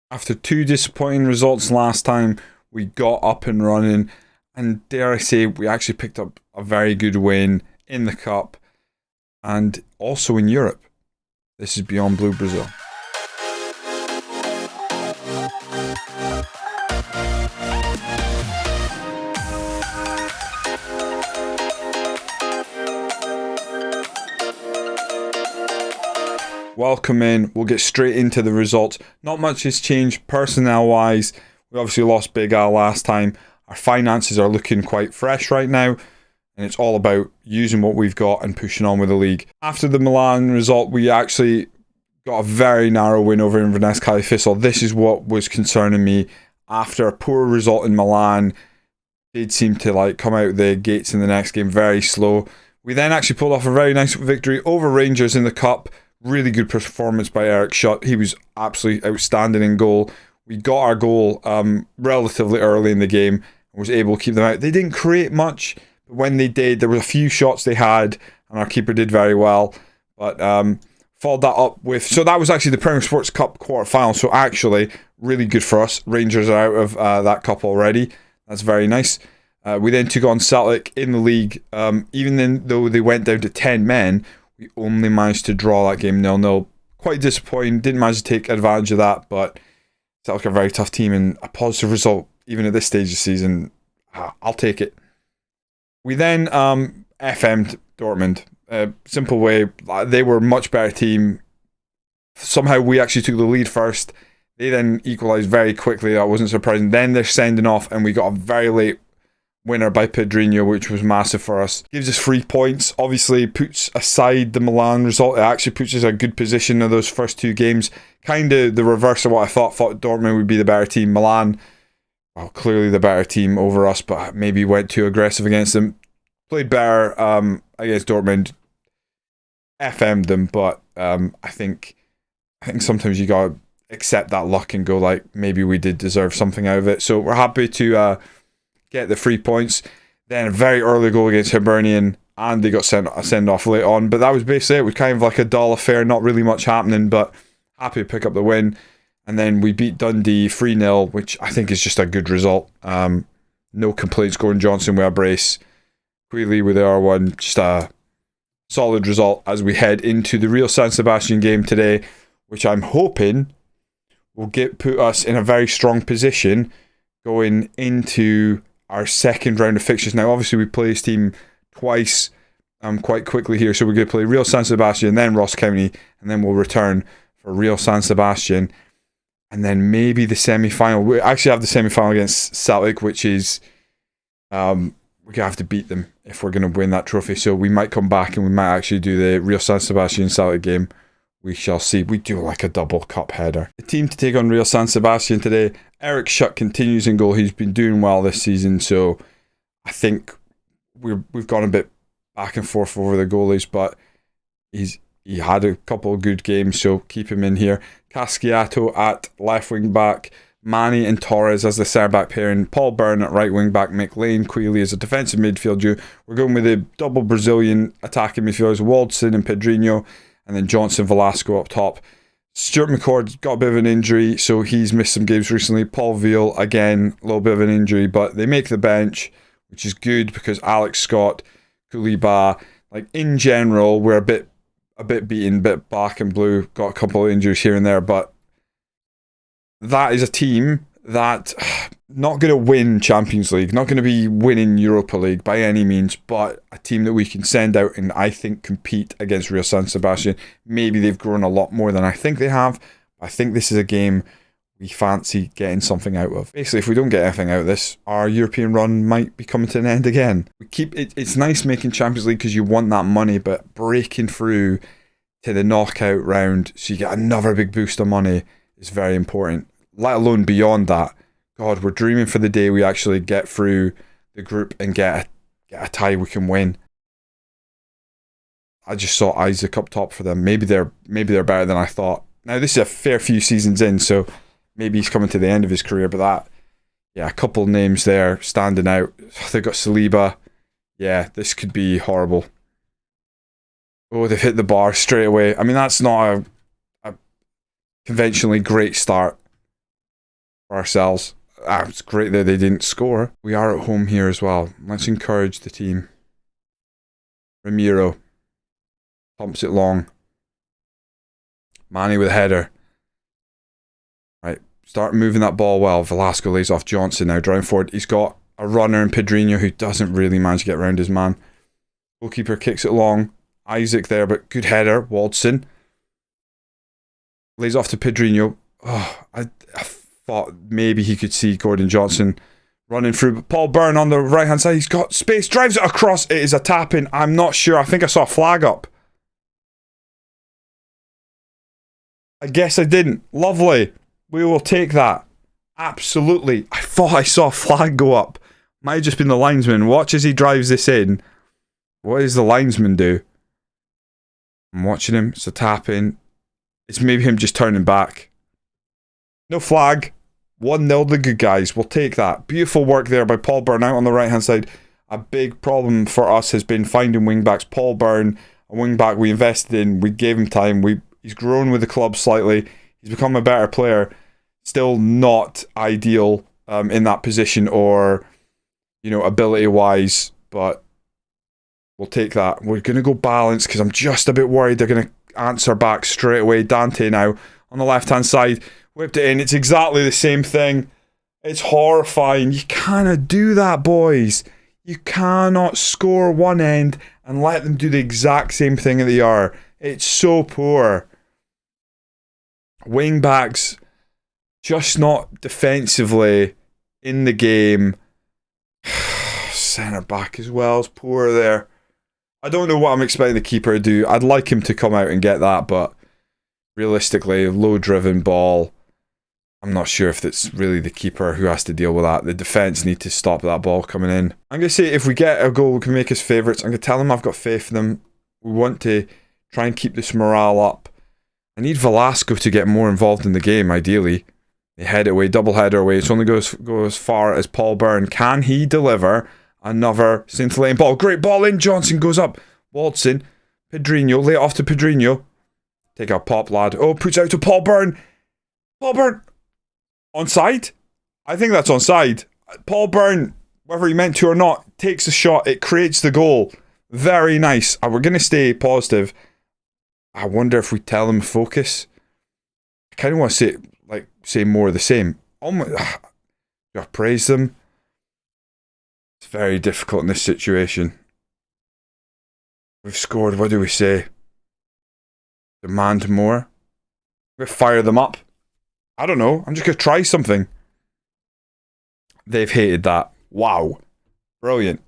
After two disappointing results last time, we got up and running, and dare I say, we actually picked up a very good win in the Cup and also in Europe. This is Beyond Blue Brazil. Welcome in. We'll get straight into the results. Not much has changed personnel-wise. We obviously lost Big Al last time. Our finances are looking quite fresh right now, and it's all about using what we've got and pushing on with the league. After the Milan result, we actually got a very narrow win over Inverness Califissel. This is what was concerning me. After a poor result in Milan, did seem to come out the gates in the next game very slow. We then actually pulled off a very nice victory over Rangers in the Cup. Really good performance by Eric Schutt. He was absolutely outstanding in goal. We got our goal relatively early in the game and was able to keep them out. They didn't create much, but when they did, there were a few shots they had, and our keeper did very well. But followed that up with... So that was actually the Premier Sports Cup quarter-final, so actually really good for us. Rangers are out of that cup already. That's very nice. We then took on Celtic in the league. Even though they went down to 10 men, we only managed to draw that game 0-0. Quite disappointing. Didn't manage to take advantage of that, but Celtic are a very tough team, and a positive result, even at this stage of the season, I'll take it. We then FM'd Dortmund. Simple way. They were a much better team. Somehow we actually took the lead first. They then equalised very quickly. That wasn't surprising. Then they're sending off, and we got a very late winner by Pedrinho, which was massive for us. Gives us 3 points. Obviously puts aside the Milan result. It actually puts us in a good position in those first two games. Kind of the reverse of what I thought. Thought Dortmund would be the better team. Milan, well, clearly the better team over us, but maybe went too aggressive against them. Played better against Dortmund. FM'd them, but I think sometimes you gotta accept that luck and go maybe we did deserve something out of it. So we're happy to get the 3 points. Then a very early goal against Hibernian, and they got sent off late on. But that was basically it. It was kind of like a dull affair, not really much happening, but happy to pick up the win. And then we beat Dundee 3-0, which I think is just a good result. No complaints. Gordon Johnson with a brace. Queeley with the R1. Just a solid result as we head into the Real San Sebastian game today, which I'm hoping will put us in a very strong position going into our second round of fixtures. Now, obviously, we play this team twice quite quickly here. So we're going to play Real San Sebastian, then Ross County, and then we'll return for Real San Sebastian. And then maybe the semi-final. We actually have the semi-final against Celtic, which is... we're going to have to beat them if we're going to win that trophy. So we might come back and we might actually do the Real San Sebastian Celtic game. We shall see. We do a double cup header. The team to take on Real San Sebastian today. Eric Schutt continues in goal. He's been doing well this season, so I think we've gone a bit back and forth over the goalies, but he had a couple of good games, so keep him in here. Casciato at left wing back, Manny and Torres as the centre back pairing, Paul Byrne at right wing back, Mick Lane, Queeley as a defensive midfield duo. We're going with a double Brazilian attacking midfielders, Waldson and Pedrinho, and then Johnson Velasco up top. Stuart McCord's got a bit of an injury, so he's missed some games recently. Paul Veal, again, a little bit of an injury, but they make the bench, which is good because Alex Scott, Koulibaly, in general, we're a bit beaten, a bit black and blue, got a couple of injuries here and there, but that is a team that not going to win Champions League, not going to be winning Europa League by any means, but a team that we can send out and I think compete against Real San Sebastian. Maybe they've grown a lot more than I think they have. I think this is a game we fancy getting something out of. Basically, if we don't get anything out of this, our European run might be coming to an end again. It's nice making Champions League because you want that money, but breaking through to the knockout round so you get another big boost of money is very important. Let alone beyond that. God, we're dreaming for the day we actually get through the group and get a tie we can win. I just saw Isaac up top for them. Maybe they're better than I thought. Now this is a fair few seasons in, so maybe he's coming to the end of his career. But a couple names there standing out. They've got Saliba. Yeah, this could be horrible. Oh, they've hit the bar straight away. I mean, that's not a conventionally great start. for ourselves. It's great that they didn't score. We are at home here as well. Let's encourage the team. Ramiro pumps it long. Manny with a header. Right, start moving that ball well. Velasco lays off Johnson now. Driving forward. He's got a runner in Pedrinho who doesn't really manage to get around his man. Goalkeeper kicks it long. Isaac there, but good header. Waldson lays off to Pedrinho. Oh, I thought maybe he could see Gordon Johnson running through, but Paul Byrne on the right hand side, he's got space, drives it across. It is a tap in. I'm not sure. I think I saw a flag up. I guess I didn't. Lovely. We will take that. Absolutely. I thought I saw a flag go up. Might have just been the linesman. Watch as he drives this in. What does the linesman do? I'm watching him. It's a tap in. It's maybe him just turning back. No flag. 1-0 the good guys. We'll take that. Beautiful work there by Paul Byrne out on the right hand side. A big problem for us has been finding wing backs. Paul Byrne, a wing back we invested in. We gave him time. He's grown with the club slightly. He's become a better player. Still not ideal in that position or, ability wise, but we'll take that. We're going to go balance because I'm just a bit worried they're going to answer back straight away. Dante now on the left hand side. Whipped it in. It's exactly the same thing. It's horrifying. You cannot do that, boys. You cannot score one end and let them do the exact same thing at the other. It's so poor. Wing backs just not defensively in the game. Centre back as well is poor there. I don't know what I'm expecting the keeper to do. I'd like him to come out and get that, but realistically, low driven ball. I'm not sure if it's really the keeper who has to deal with that. The defence need to stop that ball coming in. I'm going to say if we get a goal, we can make us favourites. I'm going to tell them I've got faith in them. We want to try and keep this morale up. I need Velasco to get more involved in the game, ideally. They head it away, double header away. It's only goes as far as Paul Byrne. Can he deliver another scintillating ball? Great ball in. Johnson goes up. Waldson. Pedrinho. Lay it off to Pedrinho. Take a pop, lad. Oh, puts out to Paul Byrne. Paul Byrne. Onside? I think that's onside. Paul Byrne, whether he meant to or not, takes the shot. It creates the goal. Very nice. We're going to stay positive. I wonder if we tell him focus. I kind of want to say more of the same. Gotta praise them. It's very difficult in this situation. We've scored. What do we say? Demand more. We fire them up. I don't know. I'm just going to try something. They've hated that. Wow. Brilliant.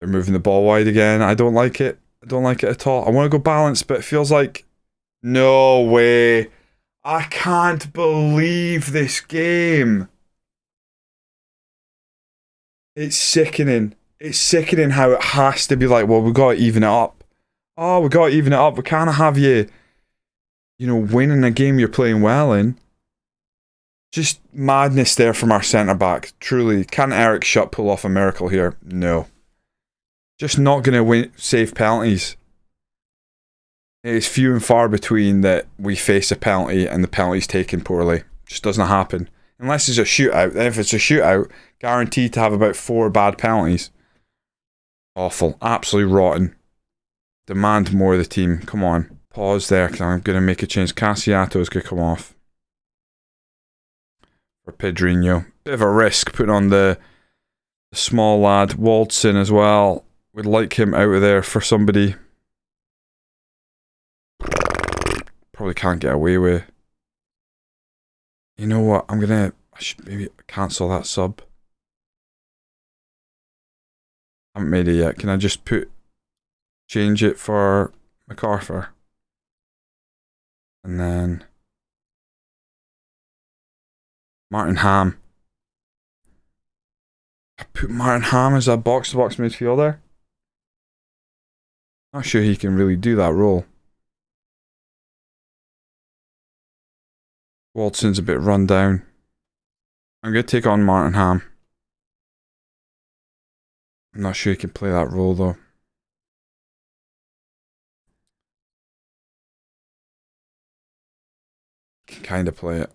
They're moving the ball wide again. I don't like it. I don't like it at all. I want to go balanced, but it feels like... No way. I can't believe this game. It's sickening. It's sickening how it has to be like, well, we've got to even it up. Oh, we've got to even it up. We can't have you, winning a game you're playing well in. Just madness there from our centre-back. Truly. Can Eric Shutt pull off a miracle here? No. Just not going to save penalties. It is few and far between that we face a penalty and the penalty's taken poorly. Just doesn't happen. Unless it's a shootout. Then if it's a shootout, guaranteed to have about 4 bad penalties. Awful. Absolutely rotten. Demand more of the team. Come on. Pause there because I'm going to make a change. Cassiato is going to come off. For Pedrinho. Bit of a risk putting on the small lad. Waldson as well. Would like him out of there for somebody. Probably can't get away with. You know what? I should maybe cancel that sub. I haven't made it yet. Can I just change it for MacArthur? And then Martin Ham. I put Martin Ham as a box-to-box midfielder. Not sure he can really do that role. Waldson's a bit run down. I'm going to take on Martin Ham. I'm not sure he can play that role though. can kind of play it.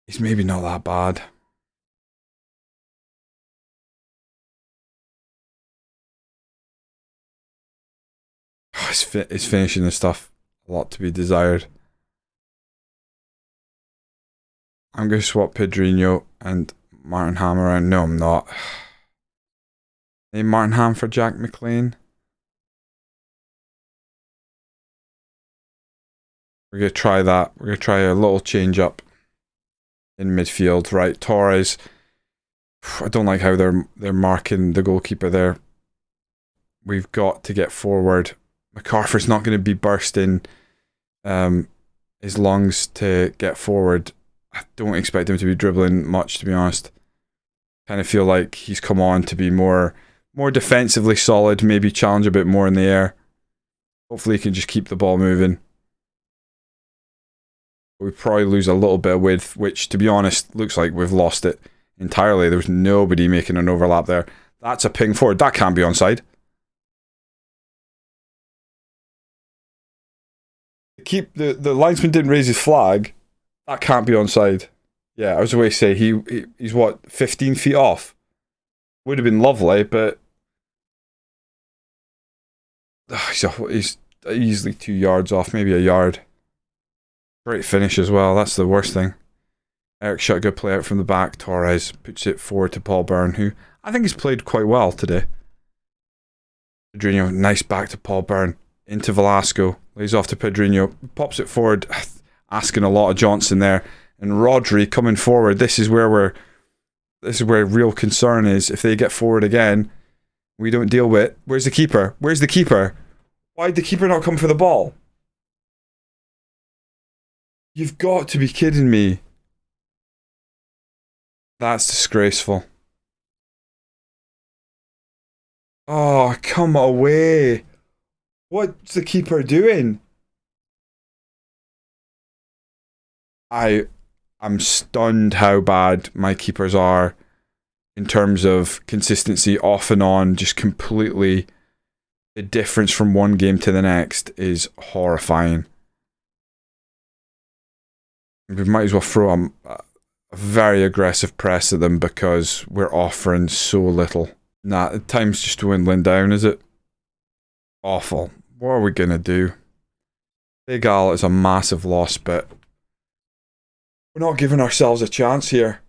He's maybe not that bad. Oh, his finishing and stuff, a lot to be desired. I'm going to swap Pedrinho and Martin Ham around. No, I'm not. Name Martin Ham for Jack McLean. We're going to try that. We're going to try a little change up in midfield. Right, Torres. I don't like how they're marking the goalkeeper there. We've got to get forward. MacArthur's not going to be bursting his lungs to get forward. I don't expect him to be dribbling much, to be honest. Kind of feel like he's come on to be more defensively solid, maybe challenge a bit more in the air. Hopefully he can just keep the ball moving. We probably lose a little bit of width, which, to be honest, looks like we've lost it entirely. There was nobody making an overlap there. That's a ping forward. That can't be onside. The linesman didn't raise his flag. That can't be onside. Yeah, I was going to say he's what, 15 feet off? Would have been lovely, but he's easily 2 yards off, maybe a yard. Great finish as well. That's the worst thing. Eric shot a good play out from the back. Torres puts it forward to Paul Byrne, who I think has played quite well today. Pedrinho, nice back to Paul Byrne. Into Velasco. Lays off to Pedrinho. Pops it forward. Asking a lot of Johnson there. And Rodri coming forward. This is where real concern is. If they get forward again, we don't deal with. Where's the keeper? Where's the keeper? Why'd the keeper not come for the ball? You've got to be kidding me. That's disgraceful. Oh, come away. What's the keeper doing? I'm stunned how bad my keepers are in terms of consistency off and on. Just completely, the difference from one game to the next is horrifying. We might as well throw a very aggressive press at them because we're offering so little. Nah, time's just dwindling down, is it? Awful. What are we going to do? Big Al is a massive loss, but we're not giving ourselves a chance here.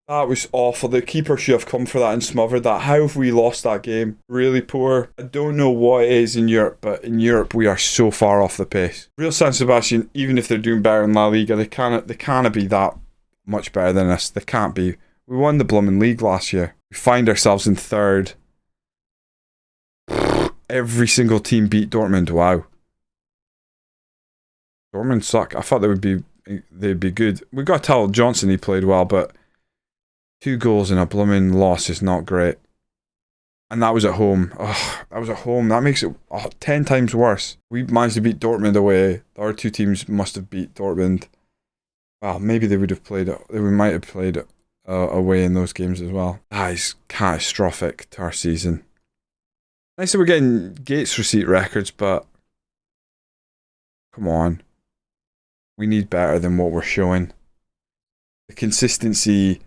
That was awful. The keeper should have come for that and smothered that. How have we lost that game? Really poor. I don't know what it is in Europe, but in Europe we are so far off the pace. Real San Sebastian, even if they're doing better in La Liga, they can't be that much better than us. They can't be. We won the blooming league last year. We find ourselves in third. Every single team beat Dortmund. Wow. Dortmund suck. I thought they'd be good. We've got to tell Johnson he played well, but 2 goals in a blooming loss is not great. And that was at home. Oh, that was at home. That makes it 10 times worse. We managed to beat Dortmund away. The other 2 teams must have beat Dortmund. Well, maybe they would have played. We might have played away in those games as well. That is catastrophic to our season. Nice that we're getting Gates receipt records, but come on. We need better than what we're showing. The consistency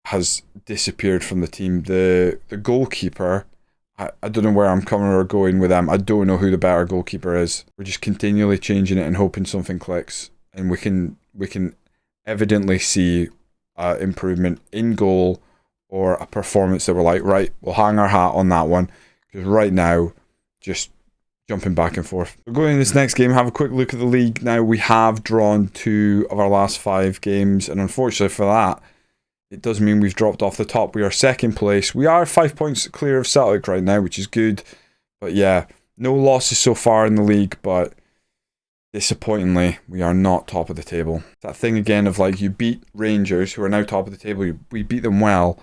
has disappeared from the team. The goalkeeper, I don't know where I'm coming or going with them. I don't know who the better goalkeeper is. We're just continually changing it and hoping something clicks. And we can evidently see improvement in goal or a performance that we're like, right, we'll hang our hat on that one. Because right now, just jumping back and forth. We're going in this next game, have a quick look at the league. Now, we have drawn 2 of our last 5 games. And unfortunately for that, it does mean we've dropped off the top. We are second place. We are 5 points clear of Celtic right now, which is good. But yeah, no losses so far in the league, but disappointingly, we are not top of the table. That thing again of like, you beat Rangers, who are now top of the table. We beat them well,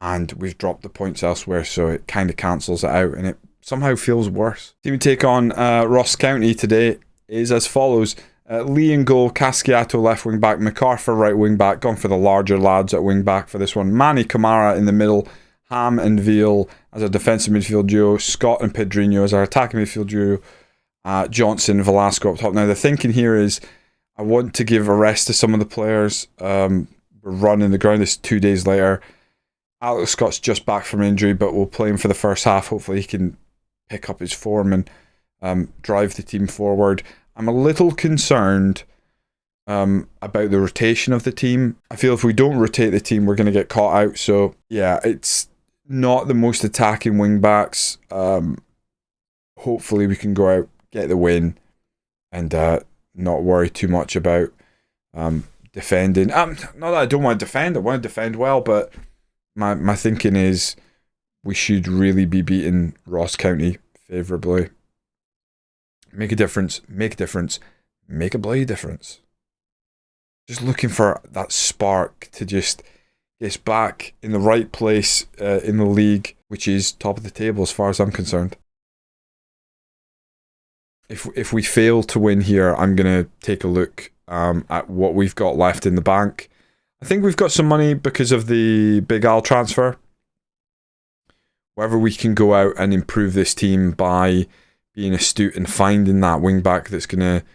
and we've dropped the points elsewhere, so it kind of cancels it out, and it somehow feels worse. Team we take on Ross County today is as follows. Lee in goal, Casciato left wing back, MacArthur right wing back, gone for the larger lads at wing back for this one. Manny Kamara in the middle, Ham and Veal as a defensive midfield duo, Scott and Pedrinho as our attacking midfield duo, Johnson, Velasco up top. Now the thinking here is I want to give a rest to some of the players. We're running the ground. This 2 days later. Alex Scott's just back from injury, but we'll play him for the first half. Hopefully he can pick up his form and drive the team forward. I'm a little concerned about the rotation of the team. I feel if we don't rotate the team, we're going to get caught out. So yeah, it's not the most attacking wing backs. Hopefully we can go out, get the win, and not worry too much about defending. Not that I don't want to defend. I want to defend well, but my thinking is we should really be beating Ross County favourably. Make a difference. Make a difference. Make a bloody difference. Just looking for that spark to just get us back in the right place in the league, which is top of the table as far as I'm concerned. If we fail to win here, I'm going to take a look at what we've got left in the bank. I think we've got some money because of the Big Al transfer. Whether we can go out and improve this team by being astute and finding that wing back that's going to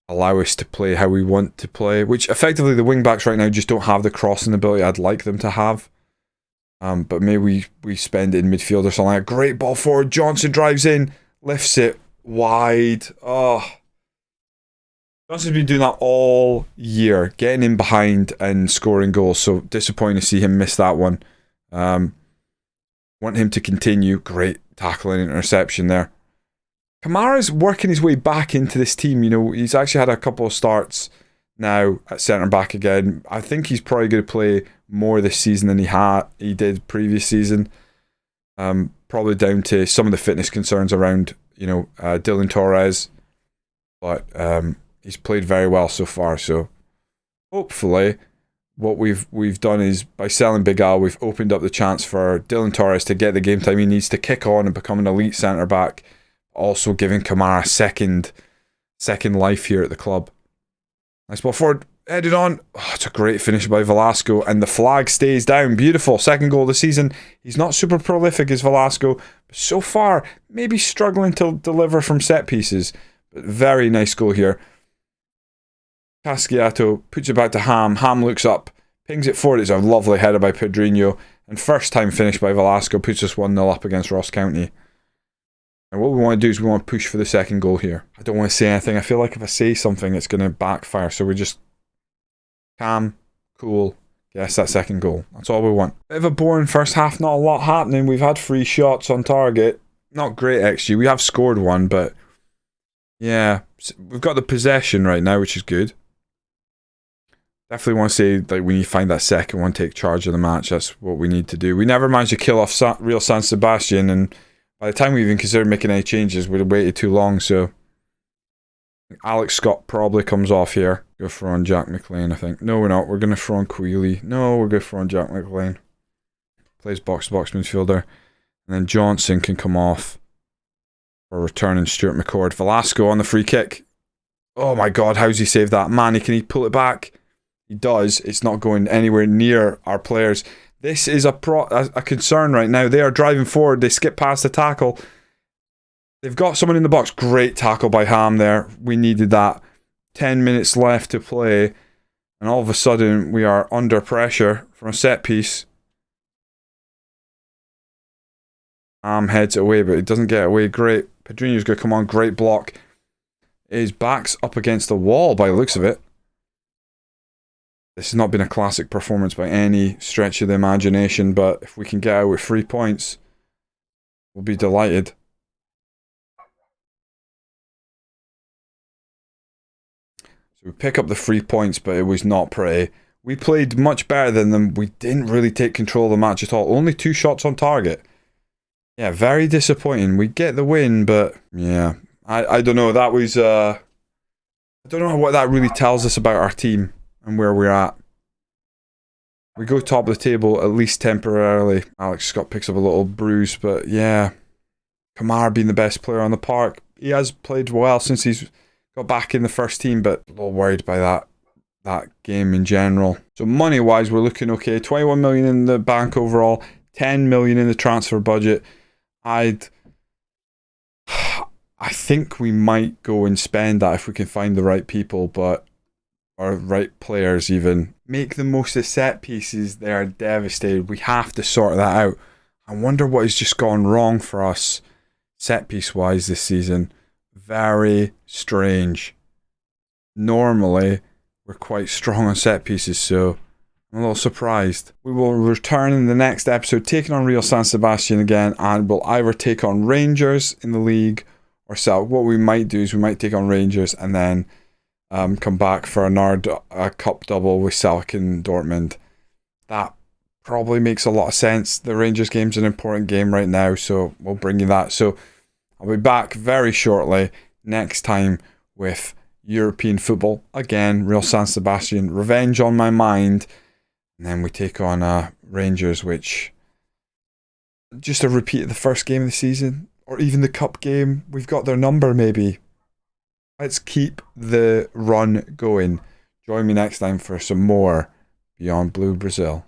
allow us to play how we want to play, which effectively the wing backs right now just don't have the crossing ability I'd like them to have. But maybe we spend it in midfield or something. Like that. Great ball forward. Johnson drives in, lifts it wide. Oh, Johnson's been doing that all year, getting in behind and scoring goals. So disappointing to see him miss that one. Want him to continue. Great tackling interception there. Kamara's working his way back into this team. You know, he's actually had a couple of starts now at centre back again. I think he's probably going to play more this season than he did previous season. Probably down to some of the fitness concerns around, Dylan Torres. But he's played very well so far. So hopefully what we've done is by selling Big Al, we've opened up the chance for Dylan Torres to get the game time he needs to kick on and become an elite centre back. Also giving Kamara second life here at the club. Nice ball forward, headed on. Oh, it's a great finish by Velasco, and the flag stays down. Beautiful. Second goal of the season. He's not super prolific as Velasco, but so far maybe struggling to deliver from set pieces. But very nice goal here. Casciato puts it back to Ham. Ham looks up, pings it forward. It's a lovely header by Pedrinho, and first time finish by Velasco puts us 1-0 up against Ross County. And what we want to do is we want to push for the second goal here. I don't want to say anything. I feel like if I say something, it's going to backfire. So we're just calm, cool, yes, that second goal. That's all we want. Bit of a boring first half, not a lot happening. We've had 3 shots on target. Not great XG. We have scored one, but yeah, we've got the possession right now, which is good. Definitely want to say that we need to find that second one, take charge of the match. That's what we need to do. We never managed to kill off Real San Sebastian, and by the time we even considered making any changes, we'd have waited too long, so Alex Scott probably comes off here. Go for on Jack McLean, I think. No, we're not. We're going to throw on Quealy. No, we're going to throw on Jack McLean. Plays box-to-box midfielder. And then Johnson can come off for returning Stuart McCord. Velasco on the free kick. Oh my God, how's he saved that? Man, can he pull it back? He does. It's not going anywhere near our players. This is a concern right now. They are driving forward. They skip past the tackle. They've got someone in the box. Great tackle by Ham there. We needed that. 10 minutes left to play. And all of a sudden, we are under pressure from a set piece. Ham heads it away, but it doesn't get away. Great. Pedrinho's going to come on. Great block. His back's up against the wall by the looks of it. This has not been a classic performance by any stretch of the imagination, but if we can get out with 3 points, we'll be delighted. So we pick up the 3 points, but it was not pretty. We played much better than them. We didn't really take control of the match at all. Only 2 shots on target. Yeah, very disappointing. We get the win, but yeah, I don't know. That was I don't know what that really tells us about our team and where we're at. We go top of the table, at least temporarily. Alex Scott picks up a little bruise, but yeah. Kamara being the best player on the park. He has played well since he's got back in the first team, but a little worried by that game in general. So money-wise, we're looking okay. 21 million in the bank overall, 10 million in the transfer budget. I think we might go and spend that if we can find the right people, but or right players even, make the most of set pieces. They are devastated. We have to sort that out. I wonder what has just gone wrong for us set piece wise this season. Very strange. Normally, we're quite strong on set pieces, so I'm a little surprised. We will return in the next episode, taking on Real San Sebastian again, and we'll either take on Rangers in the league or Celtic. What we might do is we might take on Rangers and then come back for another cup double with Celtic and Dortmund. That probably makes a lot of sense. The Rangers game's an important game right now, so we'll bring you that. So I'll be back very shortly next time with European football. Again, Real San Sebastian, revenge on my mind. And then we take on Rangers, which, just a repeat of the first game of the season, or even the cup game. We've got their number, maybe. Let's keep the run going. Join me next time for some more Beyond Blue Brazil.